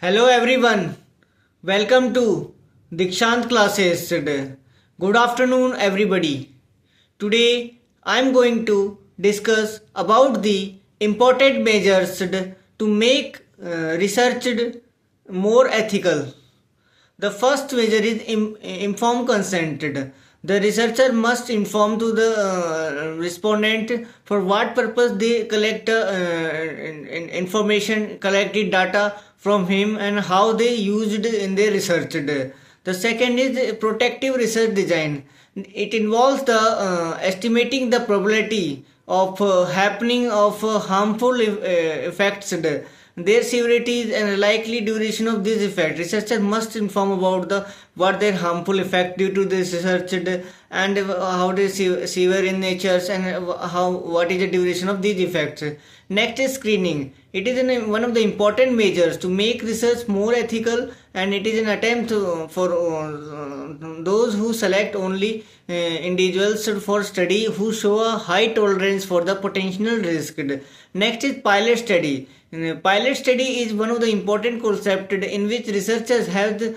Hello everyone, welcome to Dikshant classes. Good afternoon everybody. Today I am going to discuss about the important measures to make research more ethical. The first measure is informed consent. The researcher must inform to the respondent for what purpose they collect information, collected data from him and how they used in their research. The second is protective research design. It involves the estimating the probability of happening of harmful effects, their severity and likely duration of this effect. Researcher must inform about the what their harmful effect due to this research and how they severe in nature and how what is the duration of these effects. Next is screening. It is one of the important measures to make research more ethical, and it is an attempt for those who select only individuals for study who show a high tolerance for the potential risk. Next is pilot study. Pilot study is one of the important concepts in which researchers have to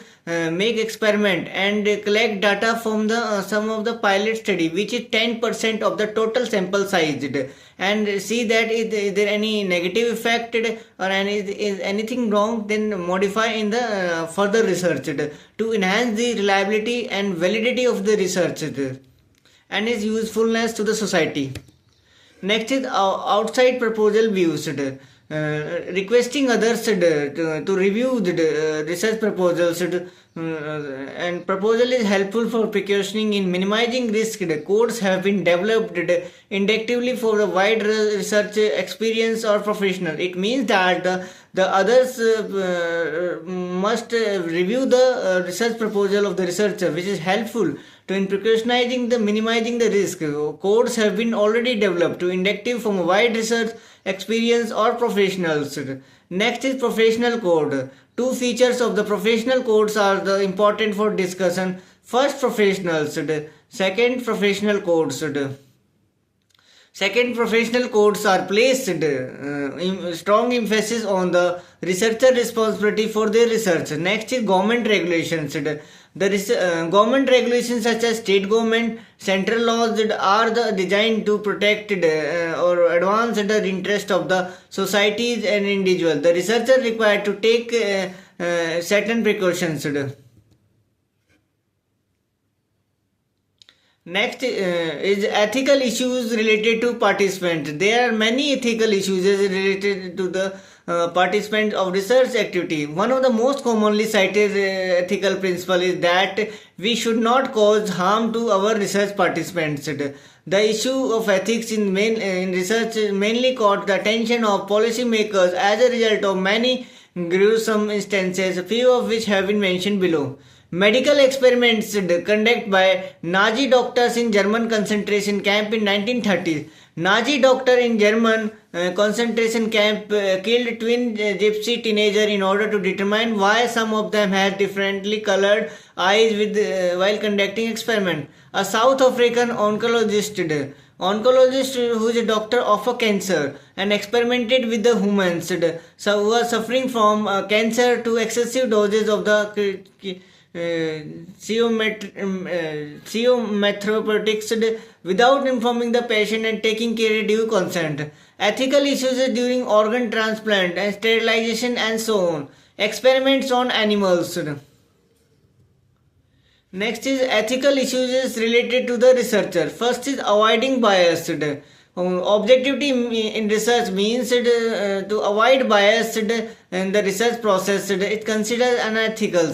make experiment and collect data from the some of the pilot study, which is 10% of the total sample size, and see that is there any negative effect or is anything wrong, then modify in the further research to enhance the reliability and validity of the research and its usefulness to the society. Next is outside proposal views. Requesting others to review the research proposals and proposal is helpful for precautioning in minimizing risk. Codes have been developed inductively for a wide research experience or professional. It means that the others must review the research proposal of the researcher, which is helpful to in precautionizing the minimizing the risk. Codes have been already developed to inductive from a wide research experience or professionals. Next is professional code. Two features of the professional codes are the important for discussion. First, professionals. Second, professional codes. Second, professional codes are placed strong emphasis on the researcher responsibility for their research. Next is government regulations. The government regulations such as state government, central laws are designed to protect or advance the interest of the societies and individuals. The researcher required to take certain precautions. Next is ethical issues related to participants. There are many ethical issues related to the participants of research activity. One of the most commonly cited ethical principle is that we should not cause harm to our research participants. The issue of ethics in research mainly caught the attention of policymakers as a result of many gruesome instances, a few of which have been mentioned below. Medical experiments conducted by Nazi doctors in German concentration camp in 1930s. Nazi doctor in German concentration camp killed twin gypsy teenager in order to determine why some of them had differently colored eyes with while conducting experiment. A South African oncologist who is a doctor of a cancer and experimented with the humans who were suffering from cancer to excessive doses of the chemotherapeutics without informing the patient and taking care due consent. Ethical issues during organ transplant and sterilization and so on. Experiments on animals. Next is ethical issues related to the researcher. First is avoiding bias. Objectivity in research means to avoid bias in the research process. It considers unethical.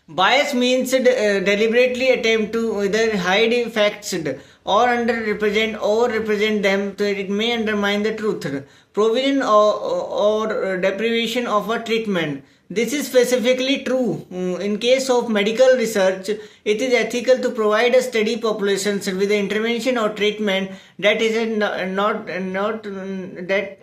Bias means deliberately attempt to either hide facts or underrepresent or represent them, so it may undermine the truth. Provision or deprivation of a treatment. This is specifically true in case of medical research. It is ethical to provide a study populations with the intervention or treatment that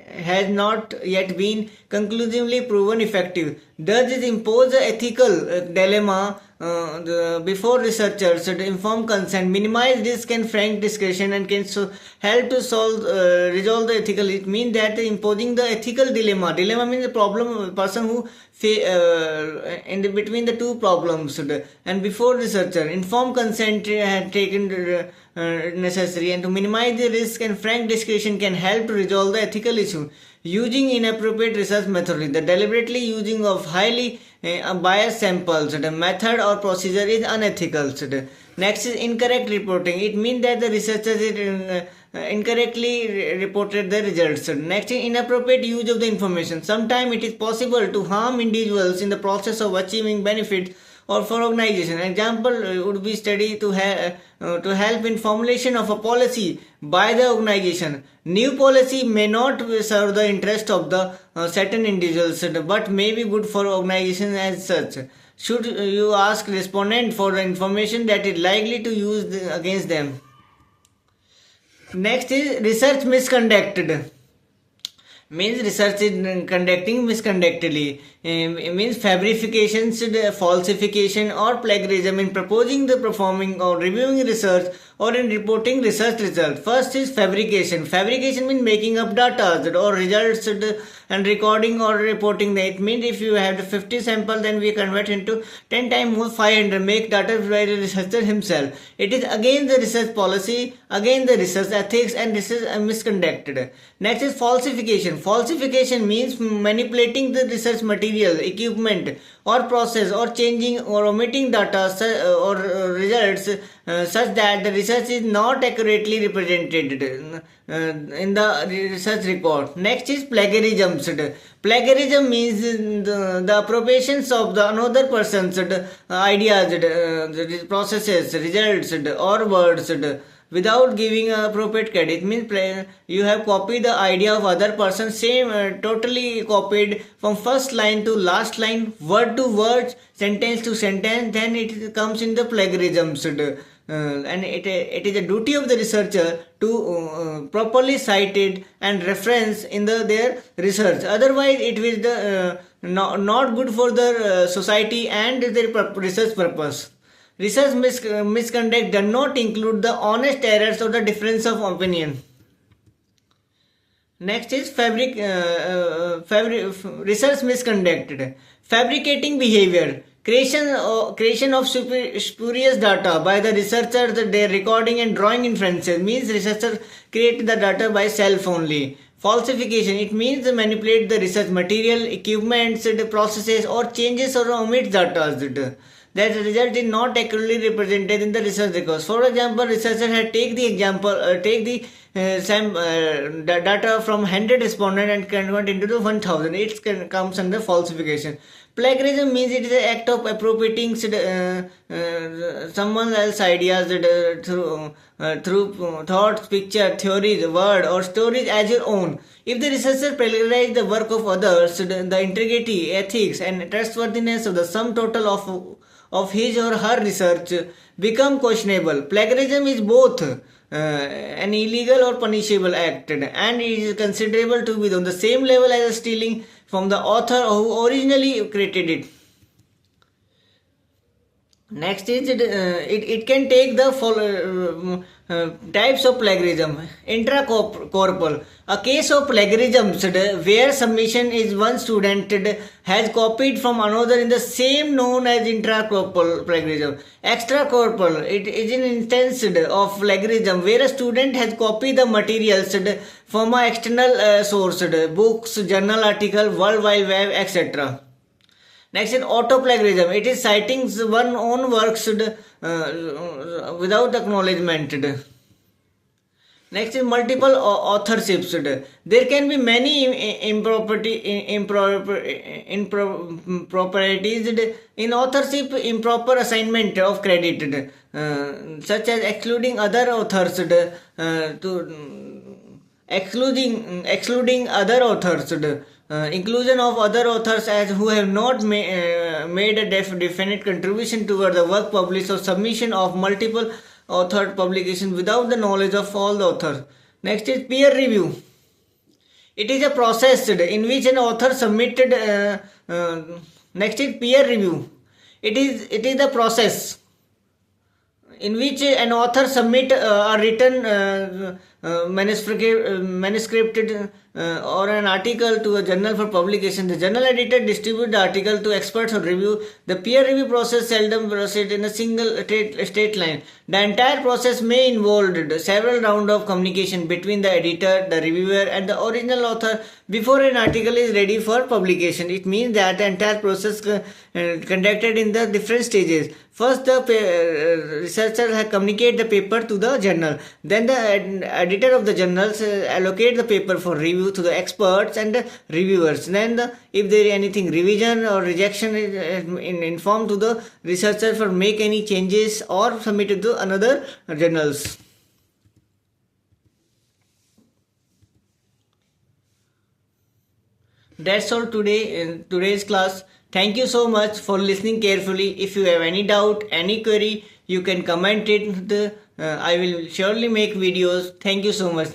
has not yet been conclusively proven effective. Thus, it imposes an ethical dilemma before researchers should inform consent, minimize risk and frank discretion, and can help to resolve the ethical. It means that imposing the ethical dilemma. Dilemma means the problem, person who between the two problems. And before researcher, informed consent had taken necessary, and to minimize the risk and frank discretion can help to resolve the ethical issue. Using inappropriate research methodology, the deliberately using of highly biased samples, the method or procedure is unethical. Next is incorrect reporting. It means that the researchers incorrectly reported the results. Next is inappropriate use of the information. Sometimes it is possible to harm individuals in the process of achieving benefits or for organization. An example would be study to help in formulation of a policy by the organization. New policy may not serve the interest of the certain individuals, but may be good for organization as such. Should you ask respondent for the information that is likely to use against them? Next is research misconducted. Means research is conducting misconductedly. It means fabrication, falsification or plagiarism in proposing, the performing or reviewing research or in reporting research results. First is fabrication. Fabrication means making up data or results and recording or reporting. It means if you have 50 samples, then we convert into 10 times more 500, make data by the researcher himself. It is against the research policy, against the research ethics, and this is misconducted. Next is falsification. Falsification means manipulating the research material, equipment or process, or changing or omitting data or results such that the research is not accurately represented in the research report. Next is plagiarism. Plagiarism means the appropriations of the another person's ideas, processes, results or words without giving appropriate credit. It means you have copied the idea of other person, same totally copied from first line to last line, word to word, sentence to sentence, then it comes in the plagiarism. And it is a duty of the researcher to properly cite it and reference in their research. Otherwise, it will not good for the society and their research purpose. Research misconduct does not include the honest errors or the difference of opinion. Next is research misconduct. Fabricating behavior. Creation of spurious data by the researcher, their recording and drawing inferences means researchers create the data by self only. Falsification, it means manipulate the research material, equipments, processes or changes or omit data that the result is not accurately represented in the research records. For example, researcher had take the data from 100 respondents and convert into the 1000. It comes under falsification. Plagiarism means it is an act of appropriating someone else's ideas through thoughts, picture, theories, word or stories as your own. If the researcher plagiarizes the work of others, the integrity, ethics and trustworthiness of the sum total of his or her research become questionable. Plagiarism is both an illegal or punishable act, and it is considerable to be on the same level as stealing from the author who originally created it. Next is it can take the types of plagiarism. Intracorporal. A case of plagiarism where submission is one student has copied from another in the same known as intracorporal plagiarism. Extracorporal. It is an instance of plagiarism where a student has copied the materials from an external source, books, journal article, World Wide Web, etc. Next is autoplagiarism. It is citing one's own works without acknowledgement. Next is multiple authorships. There can be many improprieties in authorship. Improper assignment of credit, such as excluding other authors excluding other authors. Inclusion of other authors as who have not made a definite contribution toward the work published, or submission of multiple authored publication without the knowledge of all the authors. Next is peer review. It is a process in which an author submitted. Next is peer review. It is the process in which an author submit a written manuscript or an article to a journal for publication. The journal editor distribute the article to experts for review. The peer review process seldom proceeds in a single straight line. The entire process may involve several rounds of communication between the editor, the reviewer, and the original author before an article is ready for publication. It means that the entire process conducted in the different stages. First, the researcher communicate the paper to the journal. Then the editor of the journals allocate the paper for review to the experts and the reviewers. Then, if there is anything revision or rejection, is informed to the researcher for make any changes or submit it to another journals. That's all today in today's class. Thank you so much for listening carefully. If you have any doubt, any query, you can comment it. I will surely make videos. Thank you so much.